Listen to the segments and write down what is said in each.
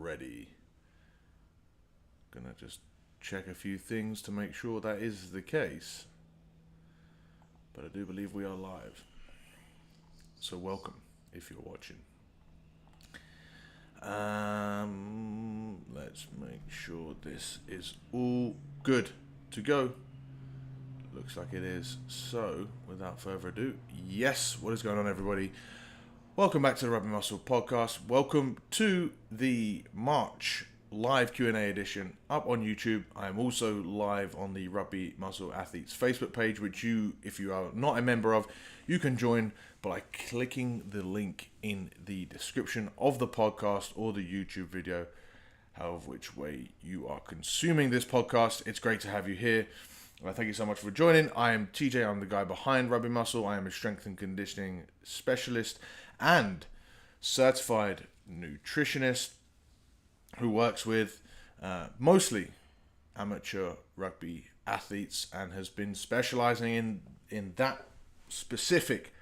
ready. Gonna just check a few things to make sure that is the case. But I do believe we are live. So welcome if you're watching. Let's make sure this is all good to go. Looks like it is. So, without further ado, yes, what is going on, everybody? Welcome back to the Rugby Muscle Podcast. Welcome to the March live Q&A edition up on YouTube. I am also live on the Rugby Muscle Athletes Facebook page, which you, if you are not a member of, you can join by clicking the link in the description of the podcast or the YouTube video, however which way you are consuming this podcast. It's great to have you here. Thank you so much for joining. I am TJ. I'm the guy behind Rugby Muscle. I am a strength and conditioning specialist and certified nutritionist who works with mostly amateur rugby athletes and has been specializing in that specific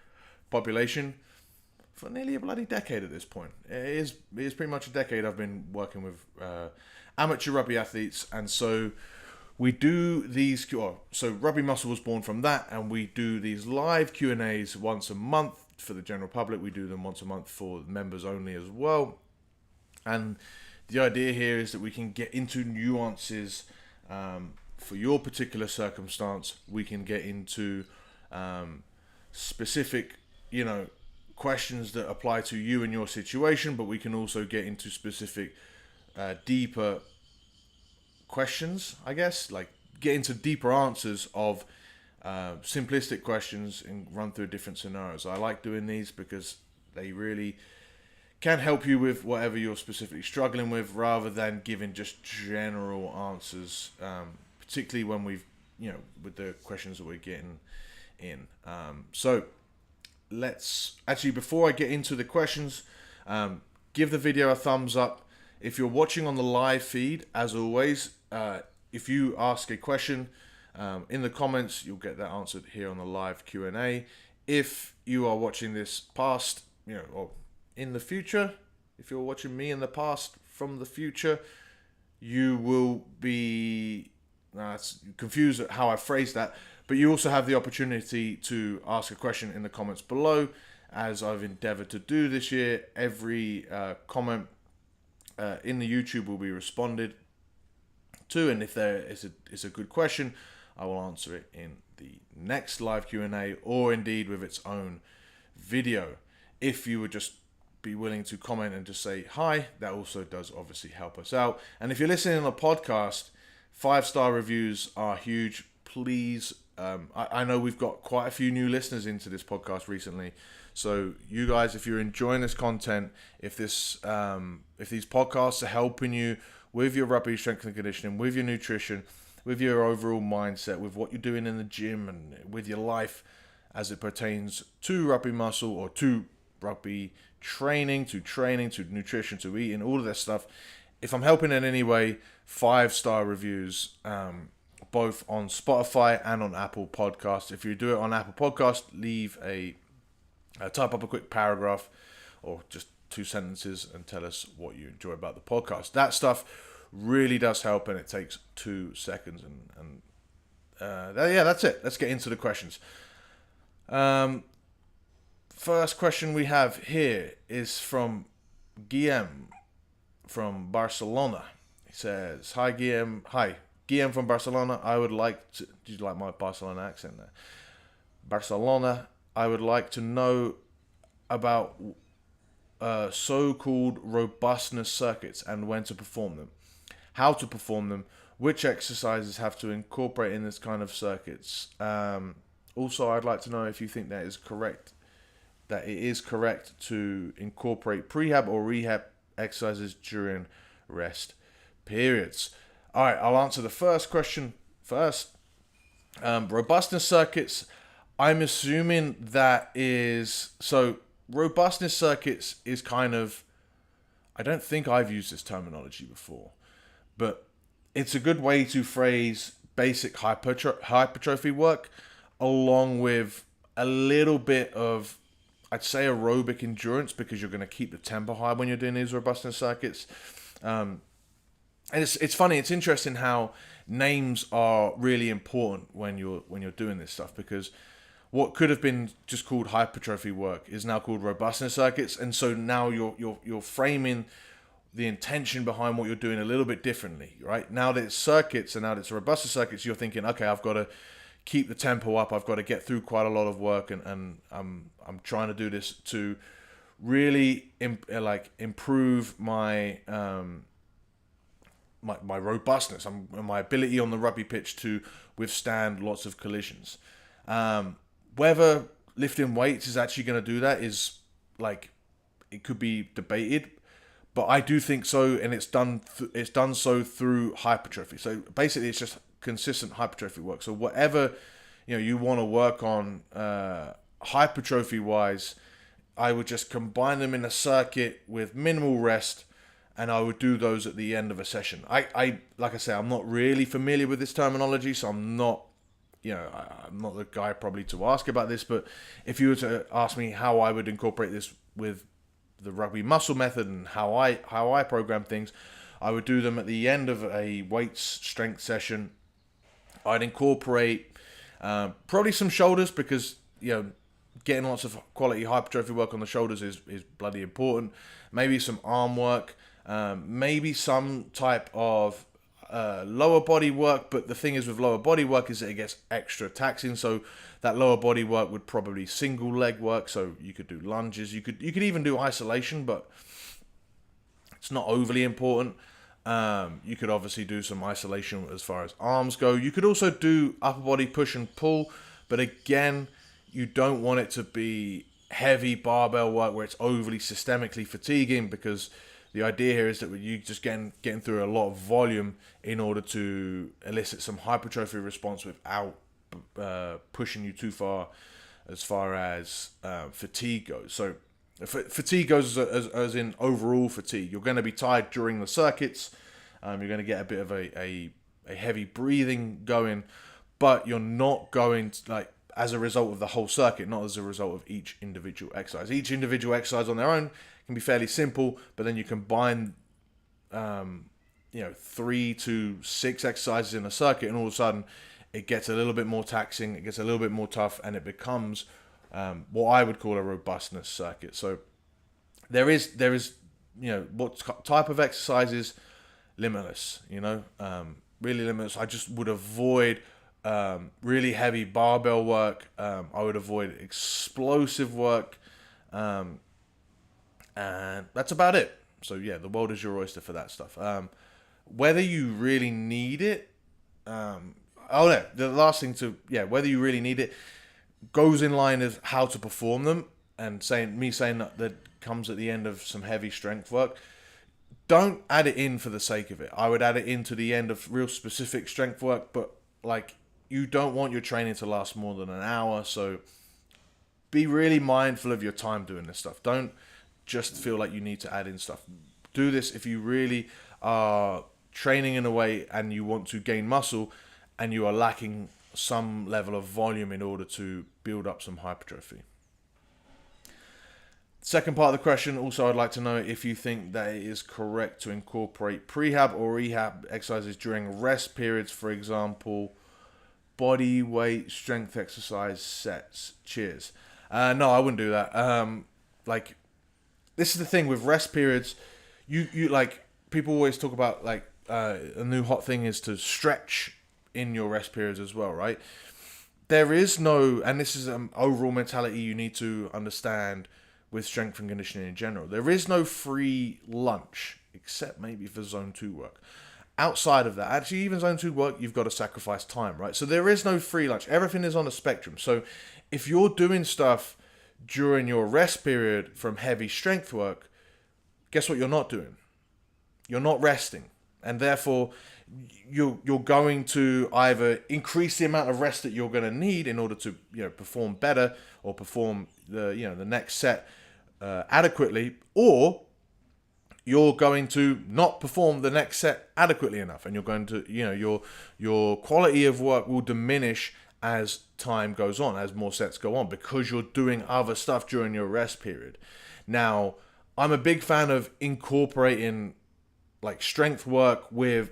population for nearly a bloody decade at this point. It is pretty much a decade I've been working with amateur rugby athletes, and so we do these. So Rugby Muscle was born from that, and we do these live Q&As once a month for the general public. We do them once a month for members only as well, and the idea here is that we can get into nuances for your particular circumstance. We can get into specific, questions that apply to you and your situation, but we can also get into specific, deeper questions, I guess, like get into deeper answers of simplistic questions and run through different scenarios. I like doing these because they really can help you with whatever you're specifically struggling with, rather than giving just general answers, particularly when we've, with the questions that we're getting in. So let's actually, before I get into the questions, give the video a thumbs up. If you're watching on the live feed, as always, if you ask a question in the comments, you'll get that answered here on the live Q&A. If you are watching this past, or in the future, if you're watching me in the past from the future, you will be confused at how I phrased that. But you also have the opportunity to ask a question in the comments below, as I've endeavored to do this year. Every comment in the YouTube will be responded to, and if there is a good question, I will answer it in the next live Q&A, or indeed with its own video. If you would just be willing to comment and just say hi, that also does obviously help us out. And if you're listening on a podcast, 5-star reviews are huge. Please, I know we've got quite a few new listeners into this podcast recently, so you guys, if you're enjoying this content, if these podcasts are helping you with your rugby strength and conditioning, with your nutrition, with your overall mindset, with what you're doing in the gym, and with your life as it pertains to Rugby Muscle, or to rugby training, to nutrition, to eating, all of that stuff, if I'm helping in any way, 5-star reviews, both on Spotify and on Apple Podcasts. If you do it on Apple Podcasts, leave type up a quick paragraph or just 2 sentences and tell us what you enjoy about the podcast. That stuff really does help, and it takes 2 seconds. And that's it. Let's get into the questions. First question we have here is from Guillem from Barcelona. He says, "Hi Guillem. Hi Guillem from Barcelona. I would like to." Did you like my Barcelona accent there? Barcelona. I would like to know about so-called robustness circuits and when to perform them, how to perform them, which exercises have to incorporate in this kind of circuits. Also, I'd like to know if you think that it is correct to incorporate prehab or rehab exercises during rest periods. All right, I'll answer the first question first. Robustness circuits, I'm assuming that is... So, robustness circuits is kind of... I don't think I've used this terminology before, but it's a good way to phrase basic hypertrophy work along with a little bit of, I'd say, aerobic endurance, because you're going to keep the tempo high when you're doing these robustness circuits. And it's funny, it's interesting how names are really important when you're doing this stuff, because what could have been just called hypertrophy work is now called robustness circuits, and so now you're framing the intention behind what you're doing a little bit differently, right? Now that it's circuits and now that it's robustness circuits, you're thinking, okay, I've got to keep the tempo up, I've got to get through quite a lot of work, and I'm trying to do this to really improve my my robustness, my ability on the rugby pitch to withstand lots of collisions. Whether lifting weights is actually going to do that is it could be debated, but I do think so, and it's done so through hypertrophy. So basically, it's just consistent hypertrophy work. So whatever you want to work on hypertrophy wise, I would just combine them in a circuit with minimal rest, and I would do those at the end of a session. I like I say, I'm not really familiar with this terminology, so I'm not the guy probably to ask about this. But if you were to ask me how I would incorporate this with the rugby muscle method and how I program things, I would do them at the end of a weights strength session. I'd incorporate probably some shoulders, because getting lots of quality hypertrophy work on the shoulders is bloody important. Maybe some arm work, maybe some type of lower body work. But the thing is with lower body work is that it gets extra taxing. So that lower body work would probably single leg work. So you could do lunges. You could even do isolation, but it's not overly important. You could obviously do some isolation as far as arms go. You could also do upper body push and pull, but again, you don't want it to be heavy barbell work where it's overly systemically fatiguing, because the idea here is that you just getting through a lot of volume in order to elicit some hypertrophy response without pushing you too far as fatigue goes. So fatigue goes as in overall fatigue. You're going to be tired during the circuits. You're going to get a bit of a heavy breathing going, but you're not going to, as a result of the whole circuit, not as a result of each individual exercise. Each individual exercise on their own can be fairly simple, but then you combine 3 to 6 exercises in a circuit, and all of a sudden it gets a little bit more taxing, it gets a little bit more tough, and it becomes what I would call a robustness circuit. So there is what type of exercises? Limitless, really limitless. I just would avoid really heavy barbell work. I would avoid explosive work, and that's about it. So yeah, the world is your oyster for that stuff. Whether you really need it, the last thing whether you really need it goes in line of how to perform them, and saying that comes at the end of some heavy strength work. Don't add it in for the sake of it. I would add it into the end of real specific strength work, but you don't want your training to last more than an hour, so be really mindful of your time doing this stuff. Don't just feel like you need to add in stuff. Do this if you really are training in a way and you want to gain muscle and you are lacking some level of volume in order to build up some hypertrophy. Second part of the question, also I'd like to know if you think that it is correct to incorporate prehab or rehab exercises during rest periods, for example, body weight strength exercise sets. Cheers. No, I wouldn't do that. This is the thing with rest periods. You people always talk about a new hot thing is to stretch in your rest periods as well, right? There is no, and this is an overall mentality you need to understand with strength and conditioning in general. There is no free lunch, except maybe for zone 2 work. Outside of that, actually even zone 2 work, you've got to sacrifice time, right? So there is no free lunch. Everything is on a spectrum. So if you're doing stuff during your rest period from heavy strength work, guess what you're not doing? You're not resting. And therefore, you're going to either increase the amount of rest that you're going to need in order to perform better or perform the next set adequately, or you're going to not perform the next set adequately enough, and you're going to your quality of work will diminish as time goes on, as more sets go on, because you're doing other stuff during your rest period. Now, I'm a big fan of incorporating like strength work with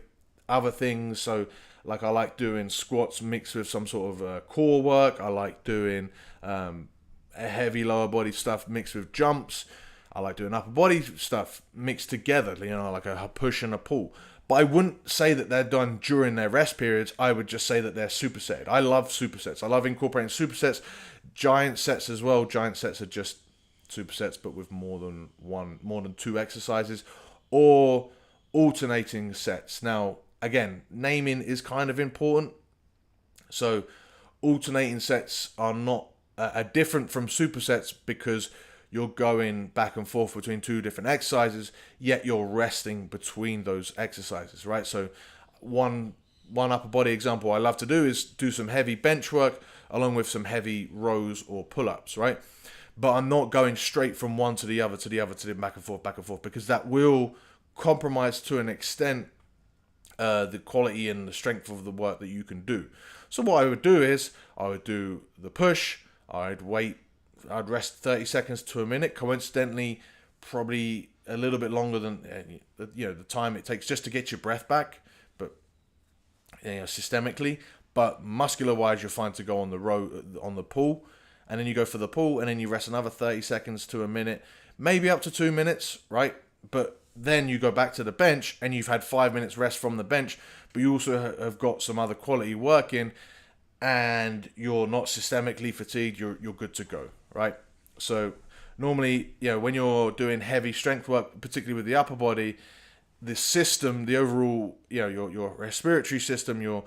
other things. So like I like doing squats mixed with some sort of core work. I like doing a heavy lower body stuff mixed with jumps. I like doing upper body stuff mixed together, like a push and a pull. But I wouldn't say that they're done during their rest periods. I would just say that they're supersetted. I love supersets. I love incorporating supersets, giant sets as well. Giant sets are just supersets, but with more than two exercises, or alternating sets. Now, again, naming is kind of important. So, alternating sets are different from supersets because you're going back and forth between two different exercises, yet you're resting between those exercises, right? So one upper body example I love to do is do some heavy bench work along with some heavy rows or pull-ups, right? But I'm not going straight from one to the other, to the back and forth, because that will compromise to an extent the quality and the strength of the work that you can do. So what I would do is I would do the push, I'd rest 30 seconds to a minute. Coincidentally, probably a little bit longer than the time it takes just to get your breath back, but systemically. But muscular wise, you're fine to go on the pull, and then you go for the pull, and then you rest another 30 seconds to a minute, maybe up to 2 minutes, right? But then you go back to the bench, and you've had 5 minutes rest from the bench, but you also have got some other quality work in, and you're not systemically fatigued. You're good to go. Right, so normally, when you're doing heavy strength work, particularly with the upper body, the system, the overall, your respiratory system, your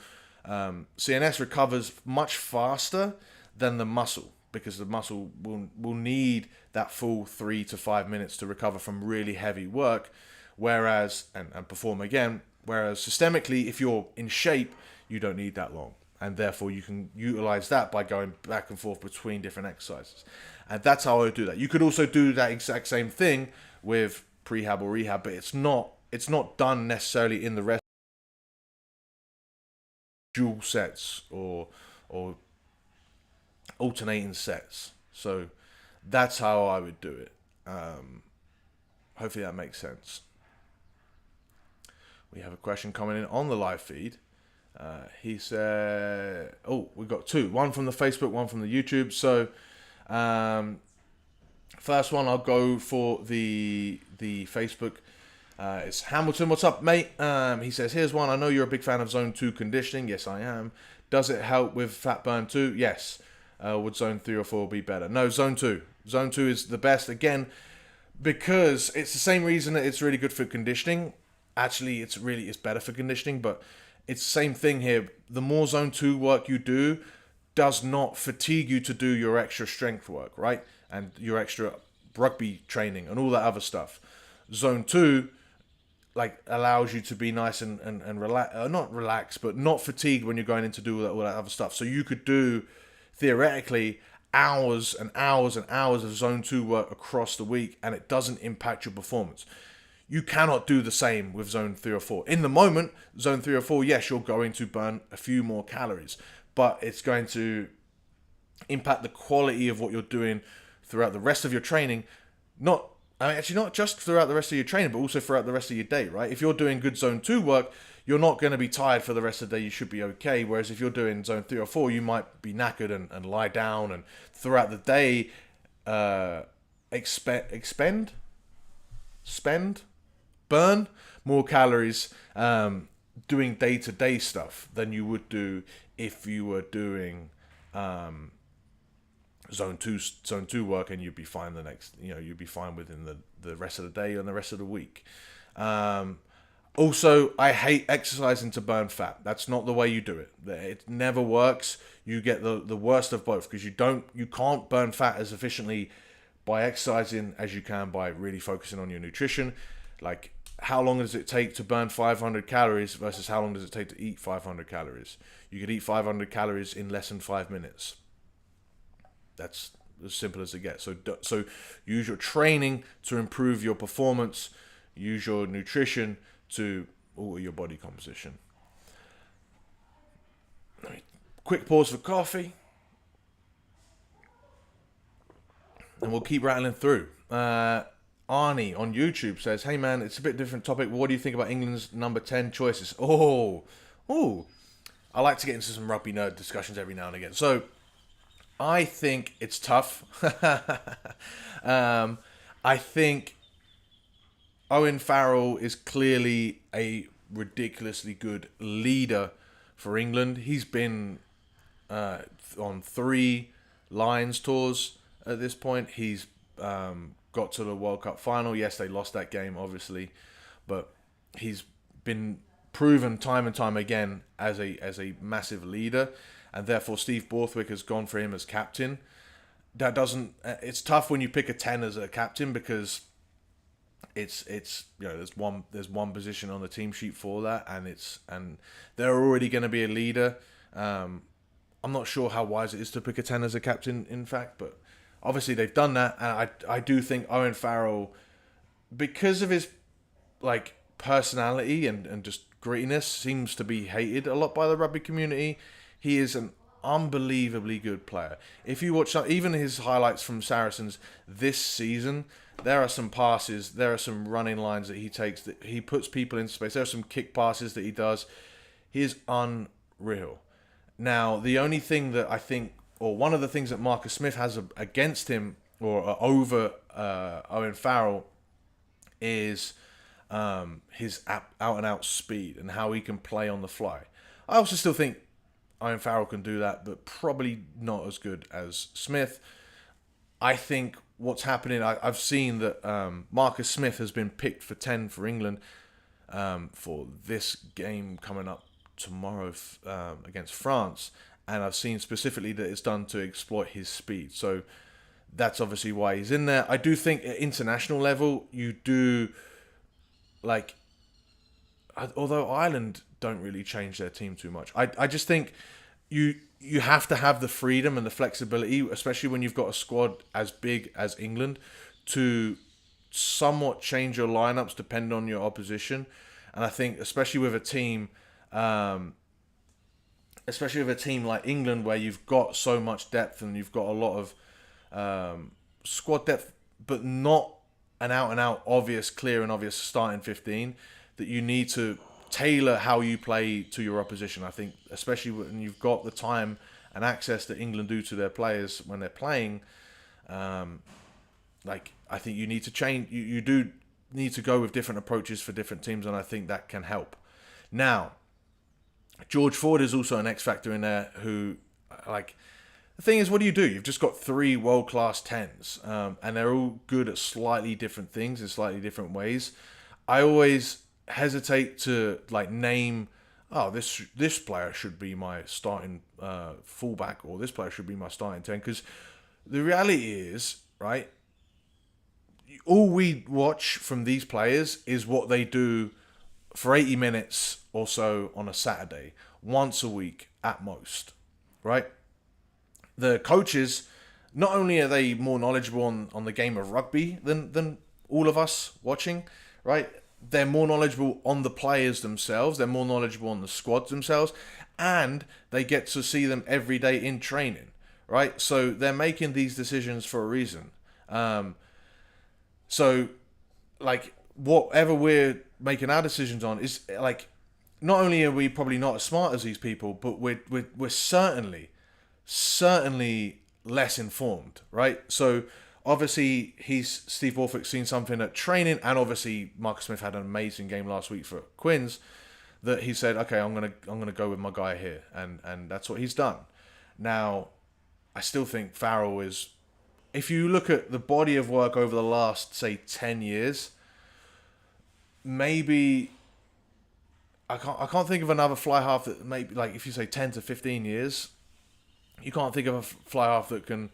CNS recovers much faster than the muscle, because the muscle will need that full 3 to 5 minutes to recover from really heavy work, whereas and perform again. Whereas systemically, if you're in shape, you don't need that long. And therefore, you can utilize that by going back and forth between different exercises. And that's how I would do that. You could also do that exact same thing with prehab or rehab, but it's not done necessarily in the rest dual sets or alternating sets. So that's how I would do it. Hopefully that makes sense. We have a question coming in on the live feed. He said, we've got two. One from the Facebook, one from the YouTube. So, first one, I'll go for the Facebook. It's Hamilton. What's up, mate? He says, here's one. I know you're a big fan of Zone 2 conditioning. Yes, I am. Does it help with fat burn too? Yes. Would Zone 3 or 4 be better? No, Zone 2. Zone 2 is the best. Again, because it's the same reason that it's really good for conditioning. Actually, it's better for conditioning, but it's the same thing here. The more Zone 2 work you do does not fatigue you to do your extra strength work, right? And your extra rugby training and all that other stuff. Zone 2 allows you to be nice and not relaxed, but not fatigued when you're going in to do all that other stuff. So you could do, theoretically, hours and hours and hours of Zone 2 work across the week, and it doesn't impact your performance. You cannot do the same with Zone 3 or 4. In the moment, Zone 3 or 4, yes, you're going to burn a few more calories, but it's going to impact the quality of what you're doing throughout the rest of your training. Not just throughout the rest of your training, but also throughout the rest of your day, right? If you're doing good Zone 2 work, you're not going to be tired for the rest of the day. You should be okay. Whereas if you're doing Zone 3 or 4, you might be knackered and lie down, and throughout the day, burn more calories doing day-to-day stuff than you would do if you were doing Zone 2 work, and you'd be fine you'd be fine within the rest of the day and the rest of the week. Also, I hate exercising to burn fat. That's not the way you do it. It never works. You get the worst of both, because you can't burn fat as efficiently by exercising as you can by really focusing on your nutrition. Like, how long does it take to burn 500 calories versus how long does it take to eat 500 calories? You could eat 500 calories in less than 5 minutes. That's as simple as it gets. So use your training to improve your performance. Use your nutrition to alter your body composition. Quick pause for coffee, and we'll keep rattling through. Arnie on YouTube says, "Hey man, it's a bit different topic. What do you think about England's number 10 choices?" Oh, I like to get into some rugby nerd discussions every now and again. So I think it's tough. I think Owen Farrell is clearly a ridiculously good leader for England. He's been on 3 Lions tours at this point. He's got to the World Cup final. Yes, they lost that game, obviously, but he's been proven time and time again as a massive leader, and therefore Steve Borthwick has gone for him as captain. That doesn't. It's tough when you pick a 10 as a captain because it's there's one position on the team sheet for that, and they're already going to be a leader. I'm not sure how wise it is to pick a 10 as a captain, in fact, but obviously they've done that, and I do think Owen Farrell, because of his personality and just grittiness, seems to be hated a lot by the rugby community. He is an unbelievably good player. If you watch even his highlights from Saracens this season, there are some passes, there are some running lines that he takes, that he puts people in space. There are some kick passes that he does. He is unreal. Now, the only thing that I think, or one of the things that Marcus Smith has against him, or over Owen Farrell, is his out-and-out speed and how he can play on the fly. I also still think Owen Farrell can do that, but probably not as good as Smith. I think what's happening, I've seen that Marcus Smith has been picked for 10 for England for this game coming up tomorrow against France, and I've seen specifically that it's done to exploit his speed. So that's obviously why he's in there. I do think at international level, you do, although Ireland don't really change their team too much, I just think you have to have the freedom and the flexibility, especially when you've got a squad as big as England, to somewhat change your lineups depending on your opposition. And I think especially with a team like England, where you've got so much depth and you've got a lot of squad depth, but not an out-and-out clear and obvious starting 15, that you need to tailor how you play to your opposition. I think especially when you've got the time and access that England do to their players when they're playing, I think you need to change. You do need to go with different approaches for different teams, and I think that can help. Now, George Ford is also an X factor in there who, the thing is, what do? You've just got 3 world-class 10s, and they're all good at slightly different things in slightly different ways. I always hesitate to name, this player should be my starting fullback, or this player should be my starting 10, because the reality is, right, all we watch from these players is what they do for 80 minutes or so on a Saturday, once a week at most, right? The coaches, not only are they more knowledgeable on the game of rugby than all of us watching, right? They're more knowledgeable on the players themselves. They're more knowledgeable on the squads themselves. And they get to see them every day in training, right? So they're making these decisions for a reason. Whatever we're making our decisions on is, not only are we probably not as smart as these people, but we're certainly less informed, right? So obviously Steve Borthwick's seen something at training, and obviously Marcus Smith had an amazing game last week for Quins, that he said, okay, I'm gonna go with my guy here, and that's what he's done. Now, I still think Farrell is, if you look at the body of work over the last, say, 10 years, maybe I can't think of another fly half that, maybe, if you say 10 to 15 years, you can't think of a fly half that can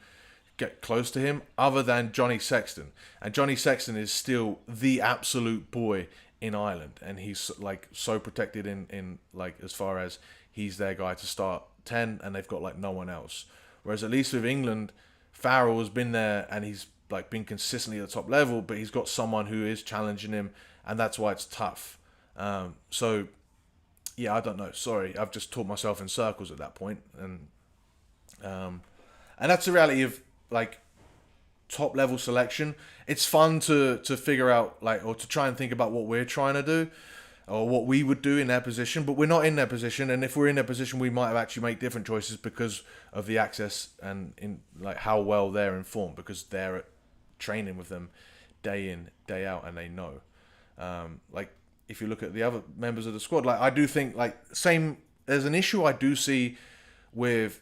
get close to him other than Johnny Sexton. And Johnny Sexton is still the absolute boy in Ireland, and he's so protected in as far as he's their guy to start 10, and they've got no one else. Whereas at least with England, Farrell has been there and he's been consistently at the top level, but he's got someone who is challenging him, and that's why it's tough. So yeah, I don't know. Sorry, I've just taught myself in circles at that point, and that's the reality of top level selection, it's fun to figure out, like, or to try and think about what we're trying to do or what we would do in their position, but we're not in their position. And if we're in their position, we might have actually make different choices because of the access and in like how well they're informed, because they're training with them day in, day out, and they know. Like if you look at the other members of the squad, like I do think like there's an issue I do see with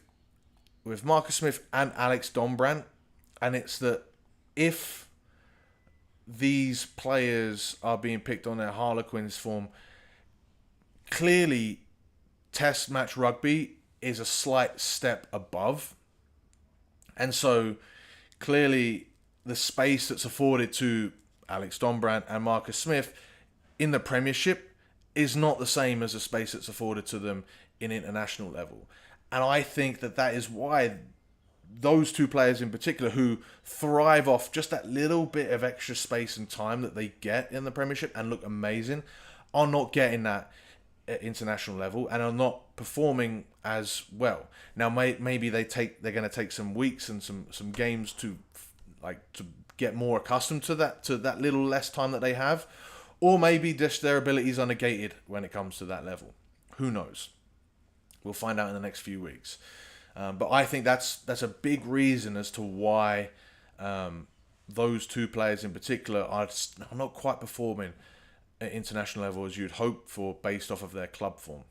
Marcus Smith and Alex Dombrandt, and it's that if these players are being picked on their Harlequins form, clearly test match rugby is a slight step above. And so clearly the space that's afforded to Alex Dombrandt and Marcus Smith in the Premiership is not the same as the space that's afforded to them in international level. And I think that is why those two players in particular, who thrive off just that little bit of extra space and time that they get in the Premiership and look amazing, are not getting that at international level and are not performing as well. Now, maybe they're going to take some weeks and some games to get more accustomed to that little less time that they have, or maybe just their abilities are negated when it comes to that level. Who knows? We'll find out in the next few weeks. But I think that's a big reason as to why those two players in particular are not quite performing at international level as you'd hope for based off of their club form.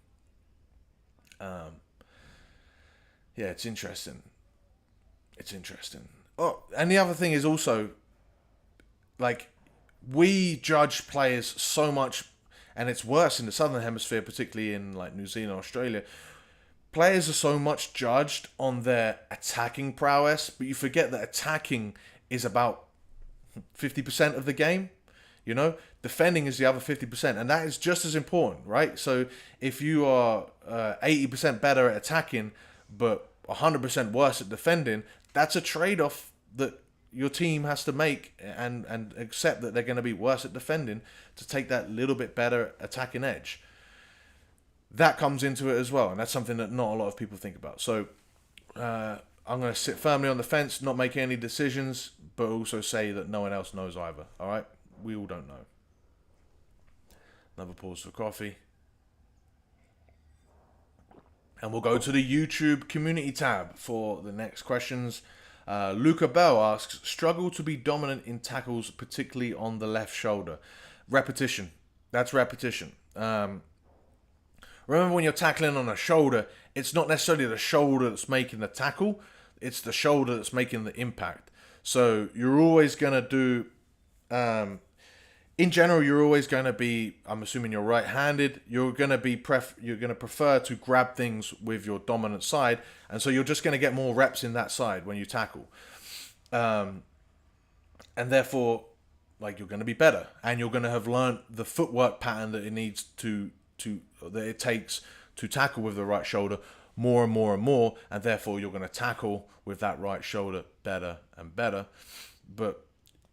Yeah, it's interesting. It's interesting. Oh, and the other thing is also, like, we judge players so much, and it's worse in the Southern Hemisphere, particularly in like New Zealand, Australia. Players are so much judged on their attacking prowess, but you forget that attacking is about 50% of the game. You know, defending is the other 50%, and that is just as important, right? So if you are 80% better at attacking, but 100% worse at defending, that's a trade-off that your team has to make and accept that they're going to be worse at defending to take that little bit better attacking edge. That comes into it as well, and that's something that not a lot of people think about. So I'm going to sit firmly on the fence, not make any decisions, but also say that no one else knows either. All right? We all don't know. Another pause for coffee. And we'll go to the YouTube community tab for the next questions. Luca Bell asks, struggle to be dominant in tackles, particularly on the left shoulder. Repetition. That's repetition. Remember, when you're tackling on a shoulder, it's not necessarily the shoulder that's making the tackle, it's the shoulder that's making the impact. So you're always going to do, in general, you're always going to be, I'm assuming you're right-handed, you're going to prefer to grab things with your dominant side, and so you're just going to get more reps in that side when you tackle. And therefore, like, you're going to be better, and you're going to have learned the footwork pattern that it takes to tackle with the right shoulder more and more and more, and therefore you're going to tackle with that right shoulder better and better. But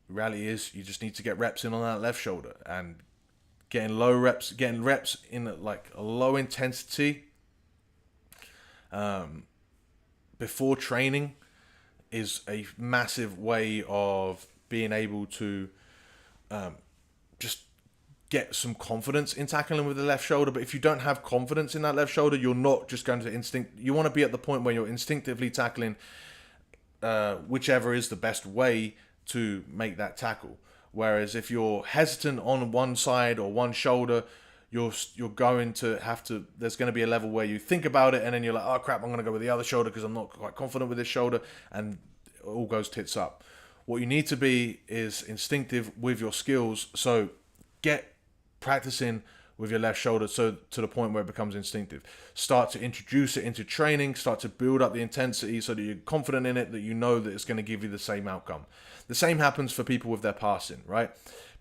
the reality is, you just need to get reps in on that left shoulder, and getting reps in like a low intensity before training is a massive way of being able to just get some confidence in tackling with the left shoulder. But if you don't have confidence in that left shoulder, you're not just going to you want to be at the point where you're instinctively tackling whichever is the best way to make that tackle. Whereas if you're hesitant on one side or one shoulder, you're going to have to, there's going to be a level where you think about it and then you're like, oh crap, I'm going to go with the other shoulder because I'm not quite confident with this shoulder, and it all goes tits up. What you need to be is instinctive with your skills. So get practicing with your left shoulder, so to the point where it becomes instinctive. Start to introduce it into training, start to build up the intensity so that you're confident in it, that you know that it's going to give you the same outcome. The same happens for people with their passing, right?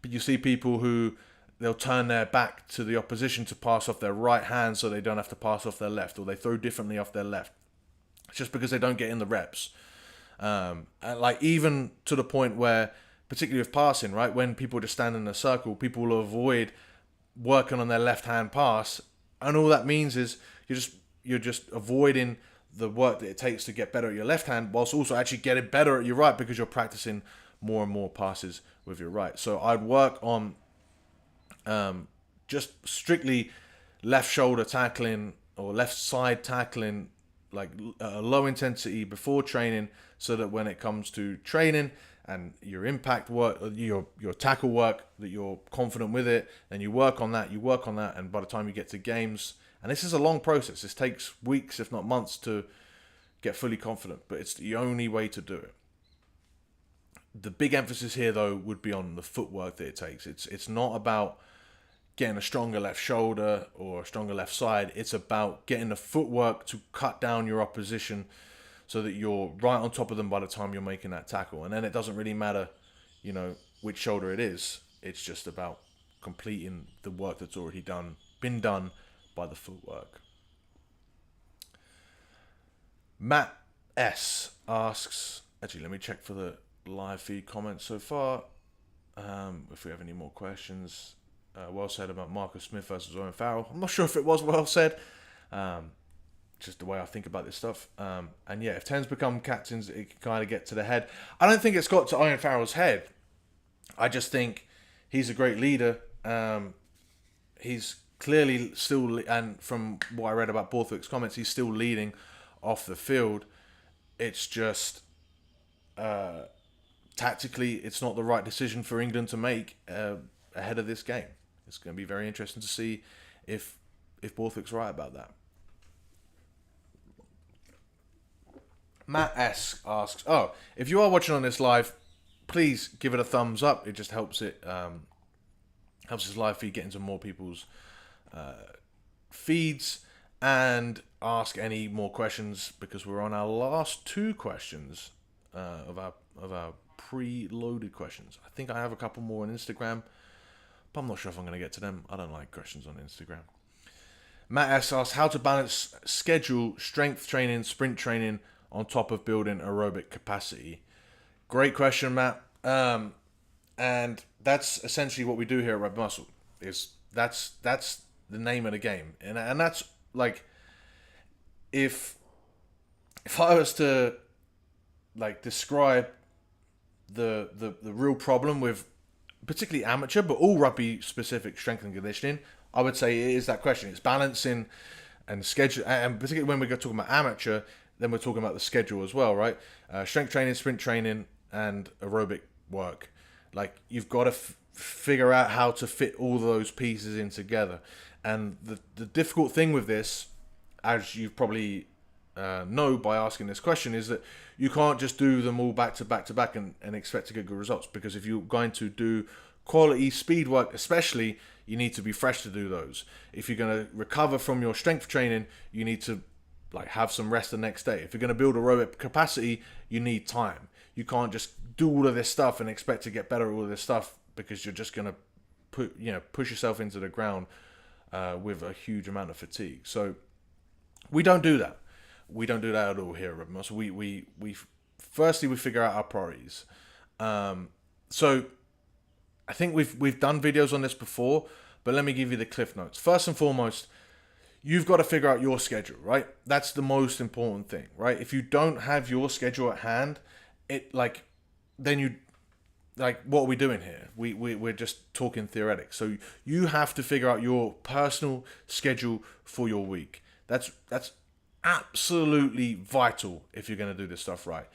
But you see people who, they'll turn their back to the opposition to pass off their right hand so they don't have to pass off their left, or they throw differently off their left. It's just because they don't get in the reps. And like, even to the point where, particularly with passing, right, when people just stand in a circle, people will avoid working on their left hand pass, and all that means is you're just avoiding the work that it takes to get better at your left hand, whilst also actually getting better at your right, because you're practicing more and more passes with your right. So I'd work on just strictly left shoulder tackling or left side tackling, like low intensity before training, so that when it comes to training and your impact work, your tackle work, that you're confident with it, and you work on that, and by the time you get to games, and this is a long process, this takes weeks if not months to get fully confident, but it's the only way to do it. The big emphasis here though would be on the footwork that it takes. It's not about getting a stronger left shoulder or a stronger left side. It's about getting the footwork to cut down your opposition so that you're right on top of them by the time you're making that tackle. And then it doesn't really matter, which shoulder it is. It's just about completing the work that's already been done by the footwork. Matt S asks, actually, let me check for the live feed comments so far. If we have any more questions. Well said about Marcus Smith versus Owen Farrell. I'm not sure if it was well said. Just the way I think about this stuff. And yeah, if 10s become captains, it can kind of get to the head. I don't think it's got to Owen Farrell's head. I just think he's a great leader. He's clearly still, and from what I read about Borthwick's comments, he's still leading off the field. It's just tactically, it's not the right decision for England to make ahead of this game. It's going to be very interesting to see if Borthwick's right about that. Matt S asks, if you are watching on this live, please give it a thumbs up. It just helps it helps his live feed get into more people's feeds, and ask any more questions, because we're on our last 2 questions of our pre-loaded questions. I think I have a couple more on Instagram, but I'm not sure if I'm going to get to them. I don't like questions on Instagram. Matt S asks how to balance schedule, strength training, sprint training on top of building aerobic capacity. Great question, Matt. And that's essentially what we do here at Rugby Muscle. That's the name of the game, and that's like, if I was to like describe the real problem with particularly amateur, but all rugby specific strength and conditioning, I would say it is that question. It's balancing and schedule, and particularly when we're talking about amateur, then we're talking about the schedule as well, right? Strength training, sprint training, and aerobic work. Like, you've got to figure out how to fit all those pieces in together. And the difficult thing with this, as you probably know by asking this question, is that you can't just do them all back to back and expect to get good results. Because if you're going to do quality speed work especially, you need to be fresh to do those. If you're going to recover from your strength training, you need to have some rest the next day. If you're going to build aerobic capacity, you need time. You can't just do all of this stuff and expect to get better at all of this stuff, because you're just going to push yourself into the ground with a huge amount of fatigue. So we don't do that. We don't do that at all here at Rugby Muscle. We firstly, we figure out our priorities. So I think we've done videos on this before, but let me give you the cliff notes. First and foremost, you've got to figure out your schedule, right? That's the most important thing, right? If you don't have your schedule at hand, then what are we doing here? We're just talking theoretics. So you have to figure out your personal schedule for your week. That's absolutely vital if you're going to do this stuff right.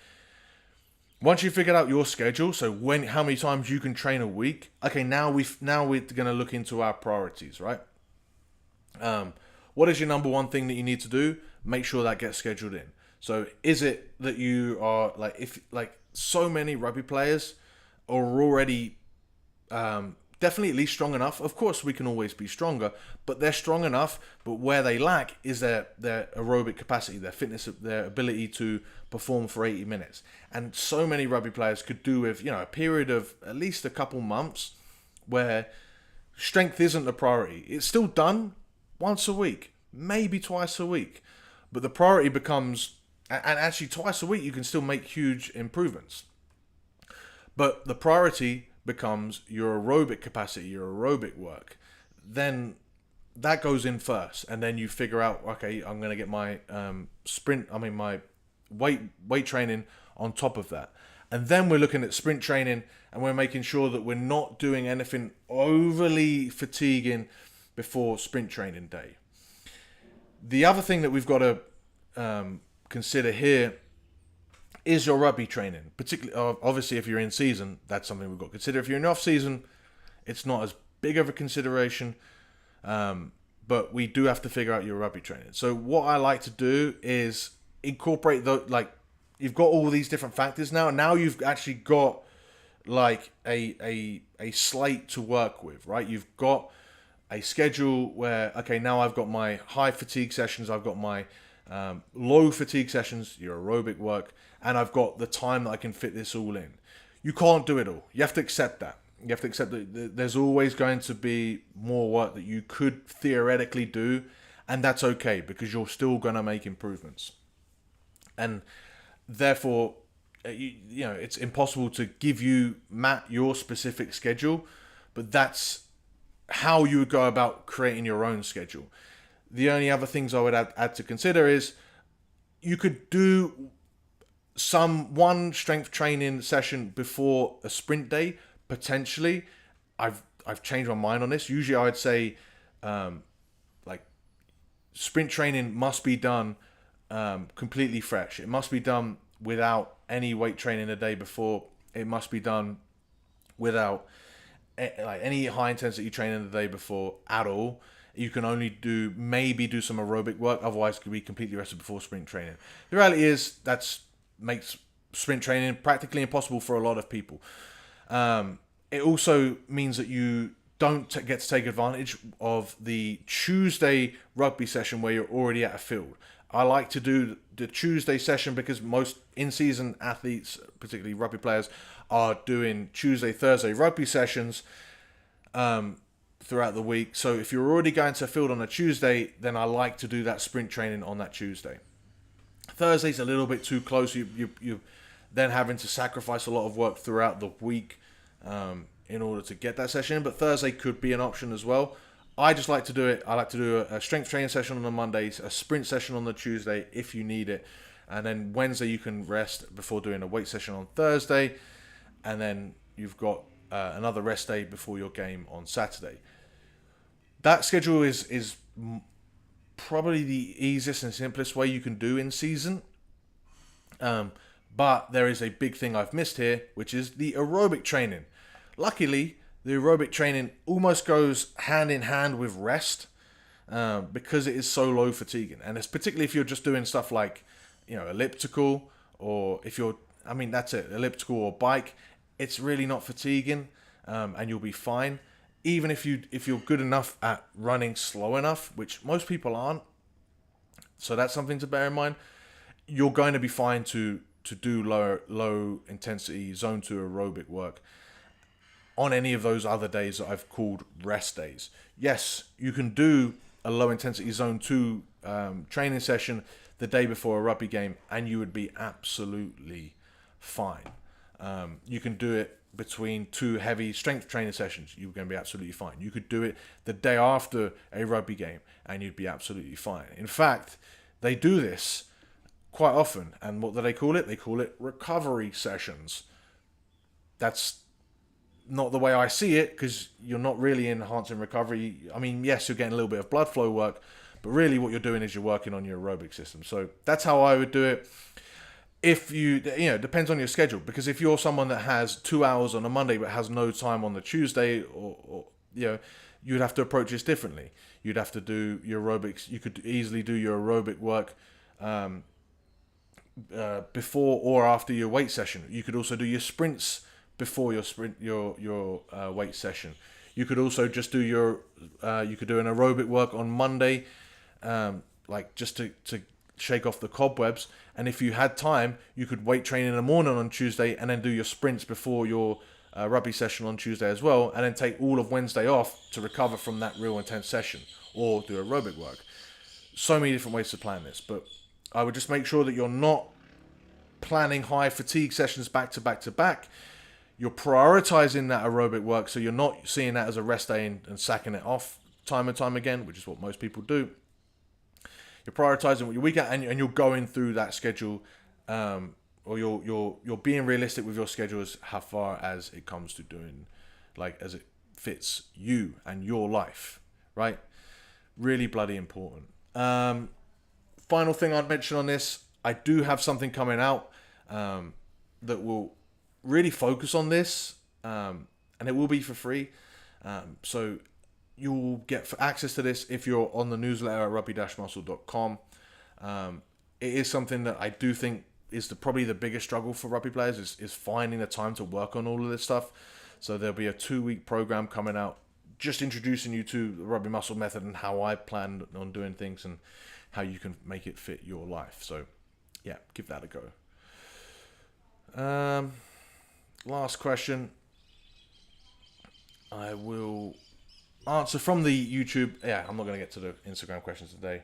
Once you've figured out your schedule, so how many times you can train a week, okay, now we're going to look into our priorities, right? What is your number one thing that you need to do? Make sure that gets scheduled in. So is it that you are so many rugby players are already definitely at least strong enough. Of course, we can always be stronger, but they're strong enough. But where they lack is their aerobic capacity, their fitness, their ability to perform for 80 minutes. And so many rugby players could do with a period of at least a couple months where strength isn't the priority. It's still done once a week, maybe twice a week, but the priority becomes, and actually twice a week you can still make huge improvements. But the priority becomes your aerobic capacity, your aerobic work. Then that goes in first, and then you figure out, okay, I'm going to get my my weight training on top of that. And then we're looking at sprint training, and we're making sure that we're not doing anything overly fatiguing before sprint training day. The other thing that we've got to consider here is your rugby training. Particularly, obviously, if you're in season, that's something we've got to consider. If you're in off season, it's not as big of a consideration, but we do have to figure out your rugby training. So what I like to do is incorporate you've got all these different factors now. Now you've actually got like a slate to work with, right? You've got a schedule where, okay, now I've got my high fatigue sessions, I've got my low fatigue sessions, your aerobic work, and I've got the time that I can fit this all in. You can't do it all. You have to accept that. You have to accept that there's always going to be more work that you could theoretically do, and that's okay because you're still going to make improvements. And therefore, it's impossible to give you, Matt, your specific schedule, but that's how you would go about creating your own schedule. The only other things I would add to consider is you could do one strength training session before a sprint day, potentially. I've changed my mind on this. Usually I would say sprint training must be done completely fresh. It must be done without any weight training the day before. It must be done without any high intensity training the day before at all. You can only do some aerobic work, otherwise you could be completely rested before sprint training. The reality is that makes sprint training practically impossible for a lot of people. It also means that you don't get to take advantage of the Tuesday rugby session where you're already at a field. I like to do the Tuesday session because most in-season athletes, particularly rugby players, are doing Tuesday, Thursday rugby sessions throughout the week. So if you're already going to field on a Tuesday, then I like to do that sprint training on that Tuesday. Thursday's a little bit too close. You then having to sacrifice a lot of work throughout the week in order to get that session. But Thursday could be an option as well. I just like to do it. I like to do a strength training session on the Mondays, a sprint session on the Tuesday if you need it. And then Wednesday you can rest before doing a weight session on Thursday. And then you've got another rest day before your game on Saturday. That schedule is probably the easiest and simplest way you can do in season. But there is a big thing I've missed here, which is the aerobic training. Luckily, the aerobic training almost goes hand in hand with rest because it is so low fatiguing. And it's particularly if you're just doing stuff like, elliptical, or elliptical or bike, it's really not fatiguing and you'll be fine. Even if you're good enough at running slow enough, which most people aren't, so that's something to bear in mind, you're going to be fine to do low intensity zone 2 aerobic work on any of those other days that I've called rest days. Yes, you can do a low intensity zone 2 training session the day before a rugby game and you would be absolutely fine. You can do it between two heavy strength training sessions. You're going to be absolutely fine. You could do it the day after a rugby game and you'd be absolutely fine. In fact, they do this quite often. And what do they call it? They call it recovery sessions. That's not the way I see it, because you're not really enhancing recovery. I mean, yes, you're getting a little bit of blood flow work, but really what you're doing is you're working on your aerobic system. So that's how I would do it. If it depends on your schedule, because if you're someone that has 2 hours on a Monday but has no time on the Tuesday, or you'd have to approach this differently. You'd have to do your aerobics. You could easily do your aerobic work before or after your weight session. You could also do your sprints before your weight session. You could also just do you could do an aerobic work on Monday, just to shake off the cobwebs. And if you had time, you could weight train in the morning on Tuesday and then do your sprints before your rugby session on Tuesday as well, and then take all of Wednesday off to recover from that real intense session, or do aerobic work. So many different ways to plan this, but I would just make sure that you're not planning high fatigue sessions back to back to back. You're prioritizing that aerobic work, so you're not seeing that as a rest day and sacking it off. time and time again, which is what most people do. You're prioritizing what your week at, and you're going through that schedule, or you're being realistic with your schedule as how far as it comes to doing, like as it fits you and your life, right? Really bloody important. Final thing I'd mention on this, I do have something coming out that will really focus on this, and it will be for free. So you'll get access to this if you're on the newsletter at rugby-muscle.com. It is something that I do think is probably the biggest struggle for rugby players is finding the time to work on all of this stuff. So there'll be a 2-week program coming out just introducing you to the rugby muscle method and how I plan on doing things and how you can make it fit your life. So yeah, give that a go. Last question I will answer from the YouTube. Yeah, I'm not going to get to the Instagram questions today.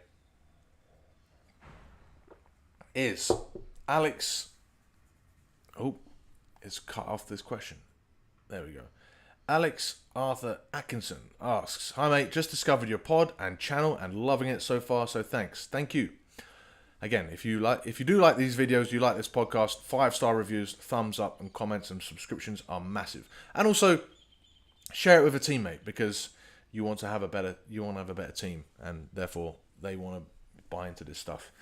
Is Alex... Oh, it's cut off this question. There we go. Alex Arthur Atkinson asks, "Hi mate, just discovered your pod and channel and loving it so far, so thanks." Thank you. Again, if you do like these videos, you like this podcast, 5-star reviews, thumbs up, and comments and subscriptions are massive. And also share it with a teammate, because you want to have a better team, and therefore they want to buy into this stuff.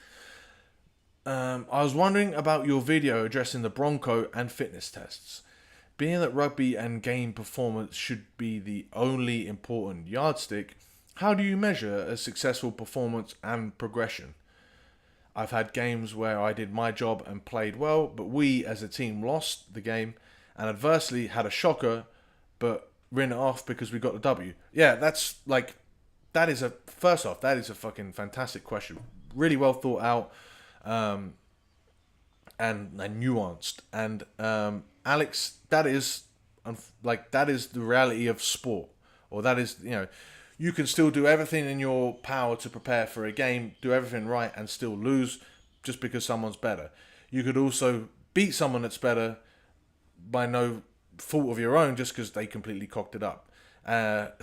I was wondering about your video addressing the Bronco and fitness tests. Being that rugby and game performance should be the only important yardstick, how do you measure a successful performance and progression? I've had games where I did my job and played well, but we as a team lost the game, and adversely had a shocker, but ran it off because we got the W. Yeah, that is a fucking fantastic question. Really well thought out, and nuanced. And Alex, that is the reality of sport, or that is, you can still do everything in your power to prepare for a game, do everything right, and still lose just because someone's better. You could also beat someone that's better by no fault of your own, just because they completely cocked it up. But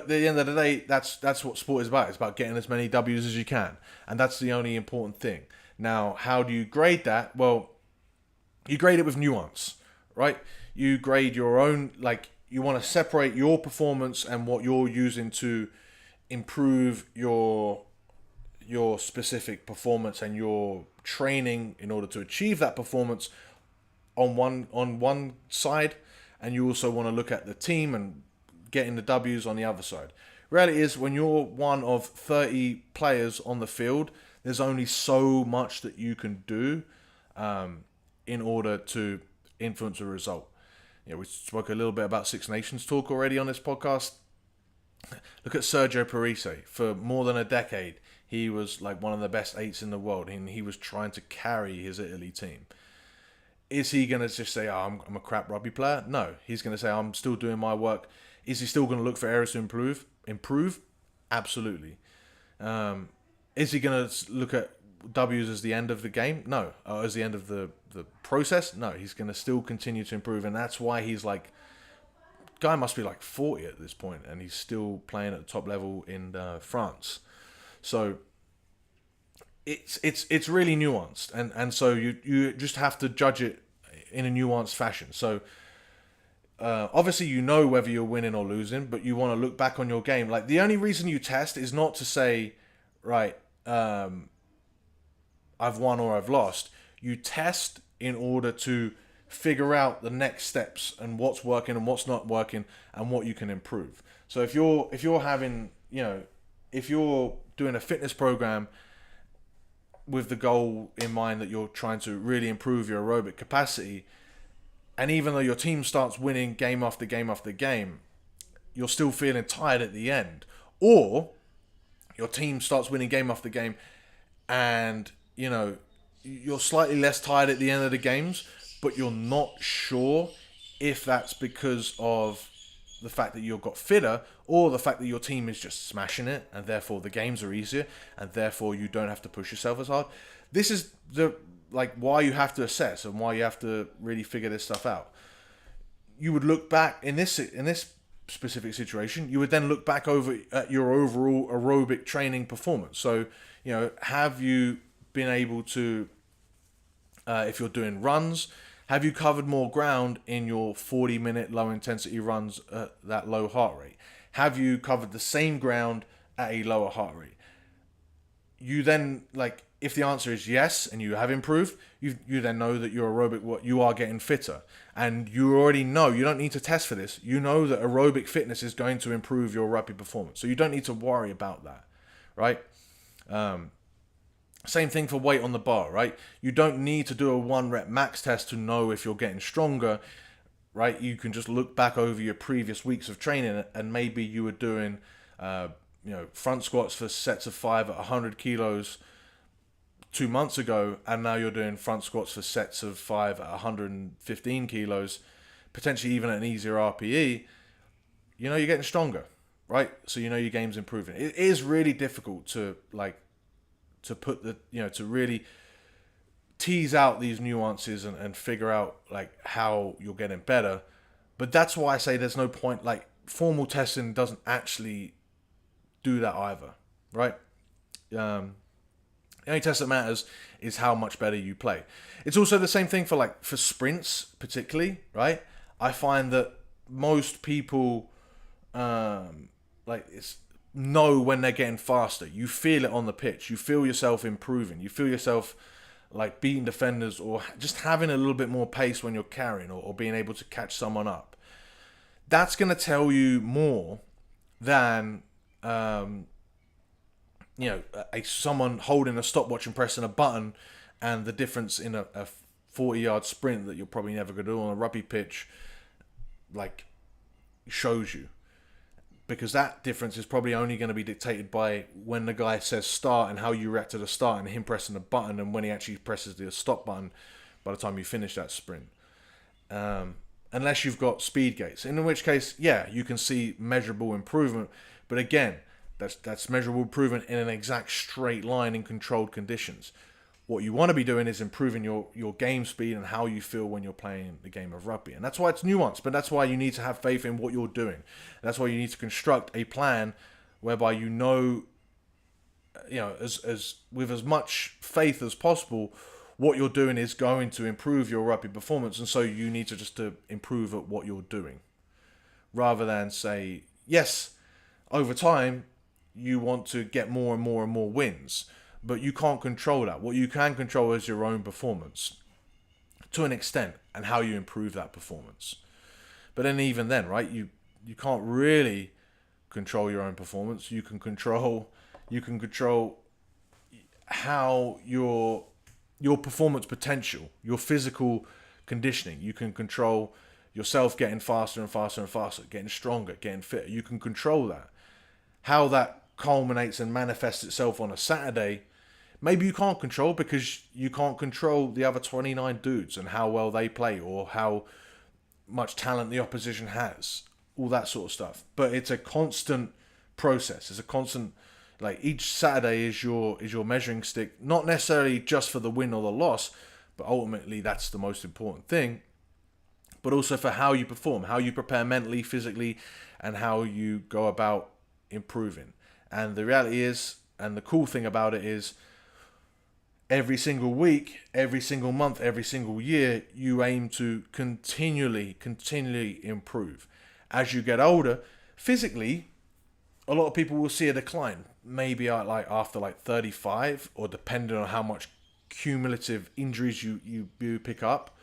at the end of the day, that's what sport is about. It's about getting as many W's as you can, and that's the only important thing. Now, how do you grade that? Well, you grade it with nuance, right? You grade your own, you want to separate your performance and what you're using to improve your specific performance and your training in order to achieve that performance on one side, and you also want to look at the team and getting the W's on the other side. Reality is, when you're one of 30 players on the field, there's only so much that you can do in order to influence a result. We spoke a little bit about Six Nations talk already on this podcast. Look at Sergio Parise. For more than a decade, he was one of the best 8s in the world, and he was trying to carry his Italy team. Is he going to just say, I'm a crap rugby player? No. He's going to say, I'm still doing my work. Is he still going to look for areas to improve? Absolutely. Is he going to look at W's as the end of the game? No. As the end of the process? No. He's going to still continue to improve, and that's why he's guy must be 40 at this point, and he's still playing at the top level in France. So it's really nuanced, and so you just have to judge it in a nuanced fashion. So obviously whether you're winning or losing, but you want to look back on your game. The only reason you test is not to say, right, I've won or I've lost. You test in order to figure out the next steps and what's working and what's not working and what you can improve. So if you're doing a fitness program with the goal in mind that you're trying to really improve your aerobic capacity, and even though your team starts winning game after game after game, you're still feeling tired at the end, or your team starts winning game after game and you're slightly less tired at the end of the games, but you're not sure if that's because of the fact that you've got fitter, or the fact that your team is just smashing it, and therefore the games are easier, and therefore you don't have to push yourself as hard. This is why you have to assess and why you have to really figure this stuff out. You would look back in this specific situation, you would then look back over at your overall aerobic training performance. So, have you been able to, if you're doing runs, have you covered more ground in your 40-minute low intensity runs at that low heart rate? Have you covered the same ground at a lower heart rate? You then, if the answer is yes and you have improved, you then know that your aerobic, you are getting fitter. And you already know, you don't need to test for this, you know that aerobic fitness is going to improve your rugby performance. So you don't need to worry about that, right? Same thing for weight on the bar, right? You don't need to do a 1 rep max test to know if you're getting stronger, right? You can just look back over your previous weeks of training, and maybe you were doing, front squats for sets of 5 at 100 kilos 2 months ago, and now you're doing front squats for sets of 5 at 115 kilos, potentially even at an easier RPE. You're getting stronger, right? So your game's improving. It is really difficult to put to really tease out these nuances and figure out how you're getting better. But that's why I say there's no point, formal testing doesn't actually do that either, right? The only test that matters is how much better you play. It's also the same thing for sprints, particularly, right? I find that most people know when they're getting faster. You feel it on the pitch. You feel yourself improving. You feel yourself beating defenders, or just having a little bit more pace when you're carrying, or being able to catch someone up. That's going to tell you more than someone holding a stopwatch and pressing a button, and the difference in a 40-yard sprint that you're probably never going to do on a rugby pitch shows you. Because that difference is probably only going to be dictated by when the guy says start and how you react to the start, and him pressing the button, and when he actually presses the stop button by the time you finish that sprint. Unless you've got speed gates, in which case, yeah, you can see measurable improvement. But again, that's measurable improvement in an exact straight line in controlled conditions. What you want to be doing is improving your game speed and how you feel when you're playing the game of rugby. And that's why it's nuanced, but that's why you need to have faith in what you're doing. That's why you need to construct a plan whereby as with as much faith as possible, what you're doing is going to improve your rugby performance. And so you need to just to improve at what you're doing. Rather than say, yes, over time, you want to get more and more and more wins. But you can't control that. What you can control is your own performance to an extent, and how you improve that performance. But then even then, right, you can't really control your own performance. You can control how your performance potential, your physical conditioning. You can control yourself getting faster and faster and faster, getting stronger, getting fitter. You can control that. How that culminates and manifests itself on a Saturday, maybe you can't control, because you can't control the other 29 dudes and how well they play, or how much talent the opposition has, all that sort of stuff. But it's a constant process. It's a constant, each Saturday is your measuring stick, not necessarily just for the win or the loss, but ultimately that's the most important thing, but also for how you perform, how you prepare mentally, physically, and how you go about improving. And the reality is, and the cool thing about it is, every single week, every single month, every single year, you aim to continually improve. As you get older, physically, a lot of people will see a decline. Maybe after 35, or depending on how much cumulative injuries you pick up.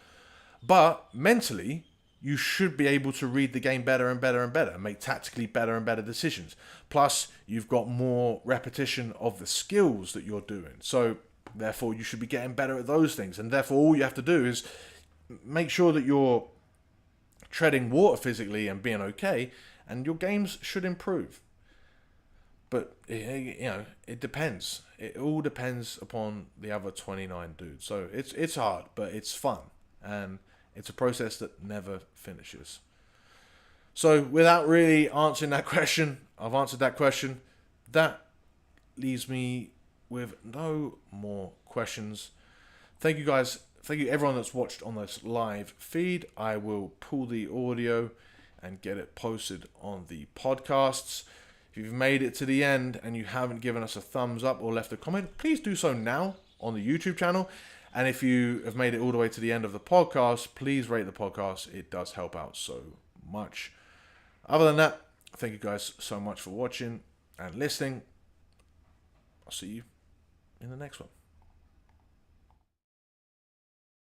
But mentally, you should be able to read the game better and better and better, make tactically better and better decisions. Plus, you've got more repetition of the skills that you're doing. So, therefore, you should be getting better at those things. And therefore, all you have to do is make sure that you're treading water physically and being okay, and your games should improve. But, it depends. It all depends upon the other 29 dudes. So, it's hard, but it's fun. And it's a process that never finishes. So, without really answering that question, I've answered that question. That leaves me with no more questions. Thank you guys. Thank you everyone that's watched on this live feed. I will pull the audio and get it posted on the podcasts. If you've made it to the end and you haven't given us a thumbs up or left a comment, please do so now on the YouTube channel. And if you have made it all the way to the end of the podcast, please rate the podcast. It does help out so much. Other than that, thank you guys so much for watching and listening. I'll see you in the next one.